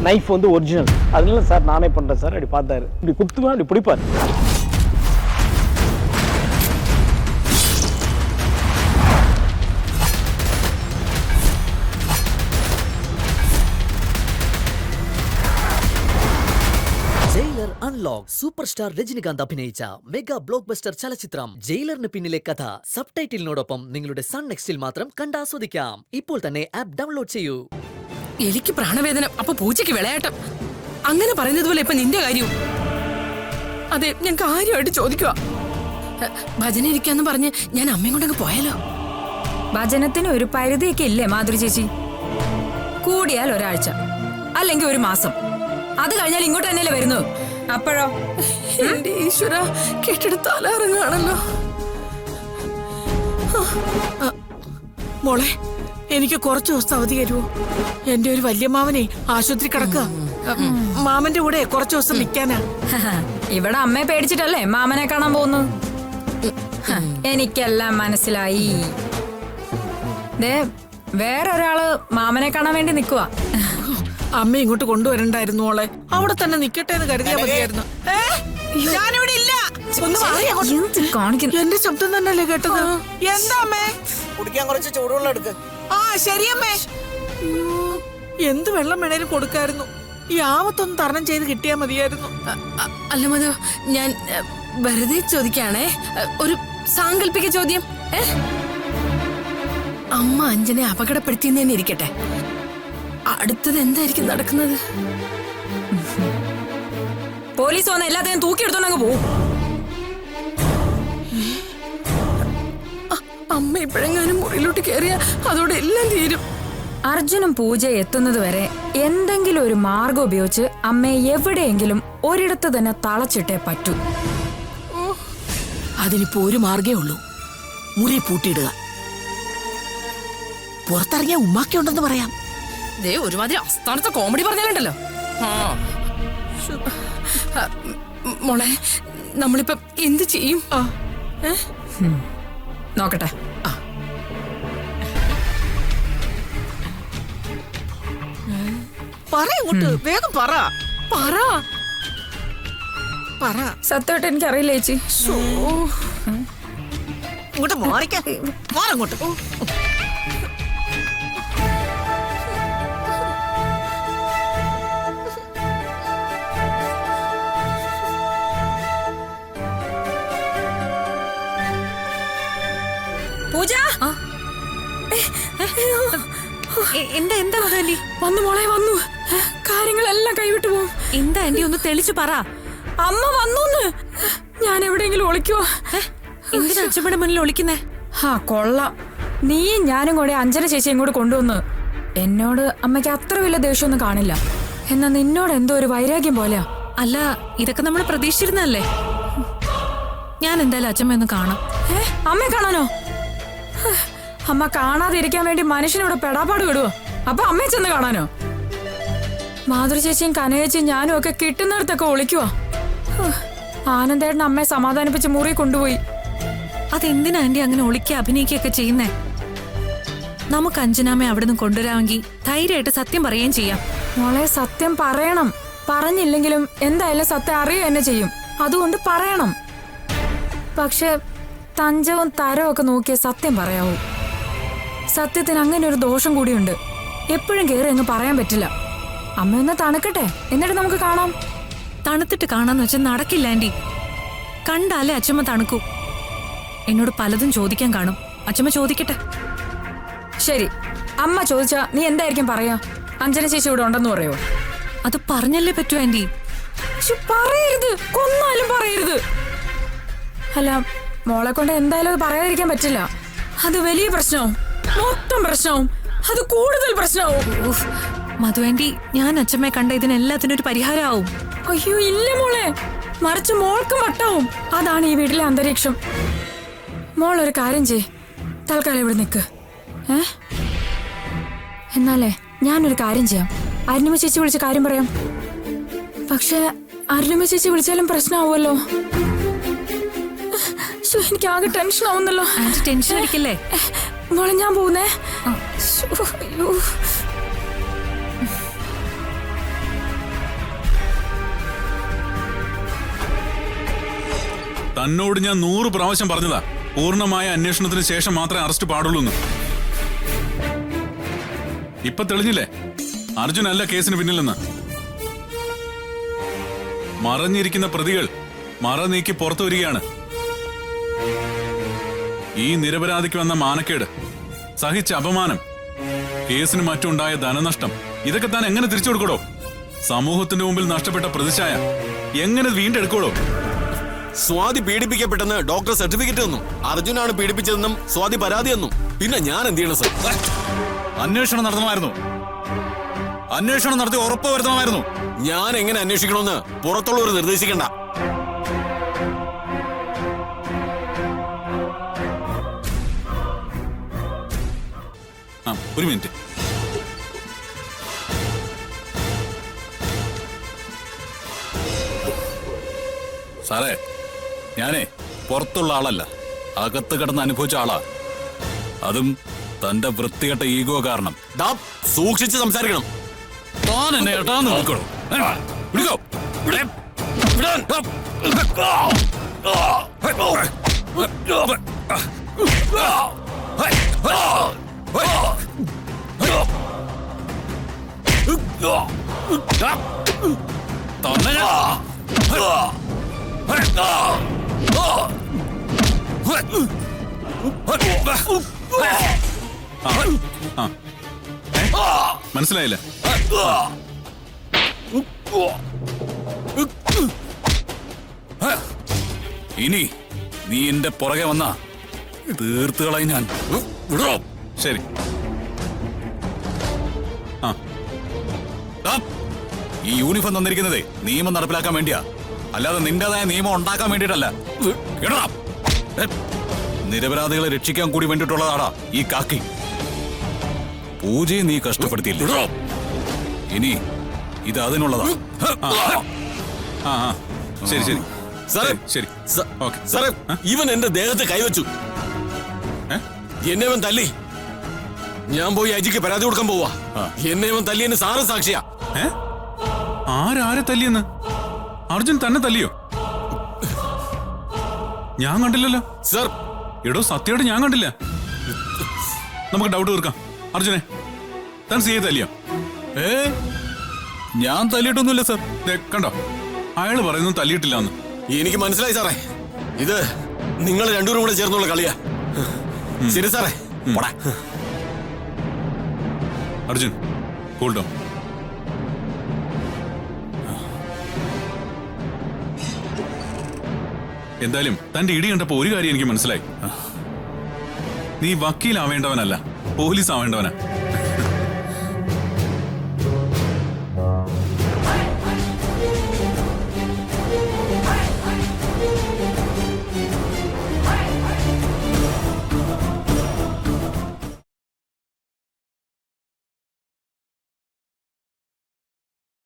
Knife வந்து original. அதனால sir நானே பண்ணுறேன் சார். அப்படி பார்த்தாரு, இப்படி குத்துவேன், அப்படி பிடிப்பார். Jailer unlock super star Rajinikanth അഭിനയിച്ച മെഗാ ബ്ലോക്ക് ബസ്റ്റർ ചലച്ചിത്രം ജയിലറിന് പിന്നിലെ കഥ സബ്ടൈറ്റിലിനോടൊപ്പം നിങ്ങളുടെ സൺ നെക്സ്റ്റിൽ മാത്രം കണ്ടാസ്വദിക്കാം. ഇപ്പോൾ തന്നെ ആപ്പ് ഡൗൺലോഡ് ചെയ്യൂ. എനിക്ക് പ്രാണവേദന, അപ്പൊ പൂച്ചയ്ക്ക് വിളയാട്ടം. അങ്ങനെ പറയുന്നത് പോലെ ഇപ്പൊ നിന്റെ കാര്യവും. അതെ, ഞാൻ കാര്യമായിട്ട് ചോദിക്കുക. ഭജന ഇരിക്കാന്ന് പറഞ്ഞ് ഞാൻ അമ്മയും കൊണ്ടങ്ങ് പോയാലോ? ഭജനത്തിന് ഒരു പരിധിയൊക്കെ ഇല്ലേ മാധുരി ചേച്ചി? കൂടിയാൽ ഒരാഴ്ച, അല്ലെങ്കിൽ ഒരു മാസം. അത് കഴിഞ്ഞാൽ ഇങ്ങോട്ട് തന്നെയല്ലേ വരുന്നു. അപ്പോഴോ? എന്റെ ഈശ്വര, കേട്ടിട്ട് തലയിറങ്ങാണല്ലോ. മോളെ, എനിക്ക് കുറച്ച് ദിവസം അവധി തരുമോ? എന്റെ ഒരു വലിയ മാമനെ ആശുപത്രി കിടക്കുക. മാമന്റെ കൂടെ കുറച്ച് ദിവസം നിൽക്കാനാ. ഇവിടെ അമ്മയെ പേടിച്ചിട്ടല്ലേ മാമനെ കാണാൻ പോകുന്നു. എനിക്കെല്ലാം മനസ്സിലായി. വേറൊരാള് മാമനെ കാണാൻ വേണ്ടി നിൽക്കുക. അമ്മ ഇങ്ങോട്ട് കൊണ്ടുവരണ്ടായിരുന്നു മോളെ. അവിടെ തന്നെ നിക്കട്ടെ എന്ന് കരുതിയാ മതിയായിരുന്നു. ഞാനിവിടെ ഇല്ല. എന്റെ ശബ്ദം തന്നെയല്ലേ കേട്ടത്? എന്താ അമ്മേ? കുടിക്കാൻ കുറച്ച് ചൂടുവെള്ളം എടുക്ക്. ആ ശരിയമ്മേ. എന്ത് വെള്ളം വേണേലും കൊടുക്കായിരുന്നു. ഈ ആവത്തൊന്ന് തരണം ചെയ്ത് കിട്ടിയാ മതിയായിരുന്നു. അല്ല മധു, ഞാൻ വെറുതെ ചോദിക്കാണേ, ഒരു സാങ്കല്പിക ചോദ്യം. അമ്മ അഞ്ജനെ അപകടപ്പെടുത്തിയെന്ന് തന്നെ ഇരിക്കട്ടെ, അടുത്തത് എന്തായിരിക്കും നടക്കുന്നത്? പോലീസ് വന്ന എല്ലാത്തിനും തൂക്കിയെടുത്തോണ്ടങ്ങ് പോവും. അമ്മ ഇപ്പോഴെങ്ങാനും മുറിയിലോട്ട് കയറിയ അതോടെ എല്ലാം തീരും. അർജുനും പൂജ എത്തുന്നത് വരെ എന്തെങ്കിലും ഒരു മാർഗം ഉപയോഗിച്ച് അമ്മയെ എവിടെയെങ്കിലും ഒരിടത്ത് തന്നെ തളച്ചിട്ടേ പറ്റൂ. അതിനിപ്പോ ഒരു മാർഗേ ഉള്ളൂ, മുറി പൂട്ടിയിടുക. പുറത്തിറങ്ങിയ ഉമ്മാക്കുണ്ടെന്ന് പറയാം. ഒരുമാതിരി അസ്ഥാനത്തെ കോമഡി പറഞ്ഞാലുണ്ടല്ലോ. മോളെ, നമ്മളിപ്പോ എന്ത് ചെയ്യും? നോക്കട്ടെ. പറയങ്ങോട്ട്, വേഗം പറ. പറ പറ. സത്യമായിട്ട് എനിക്കറിയില്ല ചേച്ചി. ഇങ്ങോട്ട് മാറിക്കാൻ, മാറങ്ങോട്ട്. പൂജ, എന്താ എന്താ ആന്റി? വന്നു മോളെ, വന്നു. കാര്യങ്ങളെല്ലാം കൈവിട്ടു പോവും. എന്താ ആന്റി, ഒന്ന് തെളിച്ചു പറ. അമ്മ വന്നൂന്ന്. ഞാൻ എവിടെയെങ്കിലും ഒളിക്കുവോ? എന്തിനാ അച്ഛമ്മയുടെ മുന്നിൽ ഒളിക്കുന്നേ? കൊള്ളാം. നീയും ഞാനും കൂടെ അഞ്ജന ചേച്ചിയും കൂടെ കൊണ്ടുവന്ന്. എന്നോട് അമ്മയ്ക്ക് അത്ര വലിയ ദേഷ്യമൊന്നും കാണില്ല, എന്നാ നിന്നോട് എന്തോ ഒരു വൈരാഗ്യം പോലെയാ. അല്ല, ഇതൊക്കെ നമ്മൾ പ്രതീക്ഷിച്ചിരുന്നല്ലേ. ഞാൻ എന്തായാലും അച്ഛമ്മ ഒന്ന് കാണാം. അമ്മയെ കാണാനോ? അമ്മ കാണാതിരിക്കാൻ വേണ്ടി മനുഷ്യനോട് പെടാപ്പാട് വിടുവോ? അപ്പൊ അമ്മയെ ചെന്ന് കാണാനോ? മാധുരി ചേച്ചിയും കനയേച്ചിയും ഞാനും ഒക്കെ കിട്ടുന്നിടത്തൊക്കെ ഒളിക്കുവാ. ആനന്ദേട്ടൻ അമ്മയെ സമാധാനിപ്പിച്ച് മുറി കൊണ്ടുപോയി. അതെന്തിനാ ആന്റി അങ്ങനെ ഒളിക്കുക അഭിനയിക്കുകയൊക്കെ ചെയ്യുന്നേ? നമുക്ക് അഞ്ജനാമ്മയെ അവിടെ നിന്ന് കൊണ്ടുവരാമെങ്കിൽ ധൈര്യമായിട്ട് സത്യം പറയുകയും ചെയ്യാം. മോളെ, സത്യം പറയണം. പറഞ്ഞില്ലെങ്കിലും എന്തായാലും സത്യം അറിയുക തന്നെ ചെയ്യും. അതുകൊണ്ട് പറയണം. പക്ഷെ തഞ്ചവും തരവും ഒക്കെ നോക്കിയ സത്യം പറയാവൂ. സത്യത്തിന് അങ്ങനെ ഒരു ദോഷം കൂടിയുണ്ട്. എപ്പോഴും കയറി അങ്ങ് പറയാൻ പറ്റില്ല. അമ്മയൊന്ന് തണുക്കട്ടെ, എന്നിട്ട് നമുക്ക് കാണാം. തണുത്തിട്ട് കാണാന്ന് വെച്ചാൽ നടക്കില്ല ആന്റി. കണ്ടാലേ അച്ഛമ്മ തണുക്കൂ. എന്നോട് പലതും ചോദിക്കാൻ കാണും. അച്ഛമ്മ ചോദിക്കട്ടെ. ശരി, അമ്മ ചോദിച്ചാ നീ എന്തായിരിക്കും പറയാ? അഞ്ജന ചേച്ചി ഇവിടെ ഉണ്ടെന്ന് പറയോ? അത് പറഞ്ഞല്ലേ പറ്റൂ ആന്റി. പറയരുത്, കൊന്നാലും പറയരുത്. അല്ല, മോളെ കൊണ്ട് എന്തായാലും അത് പറയാതിരിക്കാൻ പറ്റില്ല. അത് വലിയ പ്രശ്നവും, മൊത്തം പ്രശ്നവും, അത് കൂടുതൽ പ്രശ്നവും. മധു ആന്റി, ഞാൻ അച്ഛമ്മയെ കണ്ട ഇതിനെല്ലാത്തിനും ഒരു പരിഹാരമാവും. അയ്യോ ഇല്ല മോളെ, മറിച്ച് മോൾക്കും വട്ടാവും. അതാണ് ഈ വീട്ടിലെ അന്തരീക്ഷം. മോളൊരു കാര്യം ചെയ്, തൽക്കാലം ഇവിടെ നിൽക്ക്. എന്നാലേ ഞാനൊരു കാര്യം ചെയ്യാം. അരുണിമ ചേച്ചി വിളിച്ച കാര്യം പറയാം. പക്ഷെ അരുണിമ ചേച്ചി വിളിച്ചാലും പ്രശ്നമാവുമല്ലോ. എനിക്ക് ആകെ ടെൻഷൻ ആവുന്നല്ലോ. ആന്റി ടെൻഷൻ അടിക്കല്ലേ മോളെ, ഞാൻ പോകുന്നേ. തന്നോട് ഞാൻ 100 പ്രാവശ്യം പറഞ്ഞതാ, പൂർണ്ണമായ അന്വേഷണത്തിന് ശേഷം മാത്രമേ അറസ്റ്റ് പാടുള്ളൂ എന്ന്. ഇപ്പൊ തെളിഞ്ഞില്ലേ അർജുൻ അല്ല കേസിന് പിന്നിലെന്ന്. മറഞ്ഞിരിക്കുന്ന പ്രതികൾ മറ നീക്കി പുറത്തു വരികയാണ്. ഈ നിരപരാധിക്ക് വന്ന മാനക്കേട്, സഹിച്ച അപമാനം, കേസിന് മറ്റുണ്ടായ ധനനഷ്ടം, ഇതൊക്കെ താൻ എങ്ങനെ തിരിച്ചു കൊടുക്കടോ? സമൂഹത്തിന്റെ മുമ്പിൽ നഷ്ടപ്പെട്ട പ്രതിച്ഛായ എങ്ങനെ വീണ്ടെടുക്കോളൂ? സ്വാതി പീഡിപ്പിക്കപ്പെട്ടെന്ന് ഡോക്ടർ സർട്ടിഫിക്കറ്റ് തന്നു. അർജുനാണ് പീഡിപ്പിച്ചതെന്നും സ്വാതി പരാതി തന്നു. പിന്നെ ഞാൻ എന്ത് ചെയ്യണം സർ? അന്വേഷണം നടത്തണമായിരുന്നു. അന്വേഷണം നടത്തി ഉറപ്പ് വരുത്തണമായിരുന്നു. ഞാൻ എങ്ങനെ അന്വേഷിക്കണമെന്ന് പുറത്തുള്ളവർ നിർദ്ദേശിക്കണ്ട. ഒരു മിനിറ്റ്. സാറേ, ഞാനേ പുറത്തുള്ള ആളല്ല, അകത്ത് കിടന്ന് അനുഭവിച്ച ആളാ. അതും തന്റെ വൃത്തികെട്ട ഈഗോ കാരണം. സൂക്ഷിച്ച് സംസാരിക്കണം. താൻ എന്നെ ഏട്ടാന്ന് നോക്കണോ? വിളിക്കോ. മനസ്സിലായില്ല? ഇനി നീ എന്റെ പുറകെ വന്നാ തീർത്തുകളായി ഞാൻ. വിടോ. ശരി. ഈ യൂണിഫോം തന്നിരിക്കുന്നതേ നിയമം നടപ്പിലാക്കാൻ വേണ്ടിയാ, അല്ലാതെ നിന്റേതായ നിയമം ഉണ്ടാക്കാൻ വേണ്ടിയിട്ടല്ല. കേട്ടോ, നിരപരാധികളെ രക്ഷിക്കാൻ കൂടി വേണ്ടിയിട്ടുള്ളതാടാ ഈ കാക്കി. പൂജയെ നീ കഷ്ടപ്പെടുത്തിയില്ല. ഇനി ഇത് അതിനുള്ളതാ. ശരി ശരി സാറേ, ശരി. ഓക്കെ സാറേ, ഇവൻ എന്റെ ദേഹത്ത് കൈവച്ചു. എന്നെ ഇവൻ തല്ലി. ഞാൻ പോയി അജിക്ക് പരാതി കൊടുക്കാൻ പോവാ. എന്നെ ഇവൻ തല്ലിയെന്ന് സാറ് സാക്ഷിയാ. ആരെ തല്ലിയെന്ന്? അർജുൻ തന്നെ തല്ലിയോ? ഞാൻ കണ്ടില്ലല്ലോ സർ. എടോ, സത്യമായിട്ട് ഞാൻ കണ്ടില്ല. നമുക്ക് ഡൗട്ട് തീർക്കാം. അർജുനെ, താൻ സിയെ തല്ലിയോ? ഞാൻ തല്ലിയിട്ടൊന്നുമില്ല സർ. കണ്ടോ, അയാള് പറയുന്നു തല്ലിയിട്ടില്ല എന്ന്. എനിക്ക് മനസ്സിലായി സാറേ, ഇത് നിങ്ങൾ രണ്ടുപേരും കൂടെ ചേർന്നുള്ള കളിയാ. ശരി സാറേ. Arjun, cool down. എന്തായാലും തന്റെ ഇടി കണ്ടപ്പോ ഒരു കാര്യം എനിക്ക് മനസ്സിലായി. നീ വക്കീലാവേണ്ടവനല്ല, പോലീസ് ആവേണ്ടവനാ.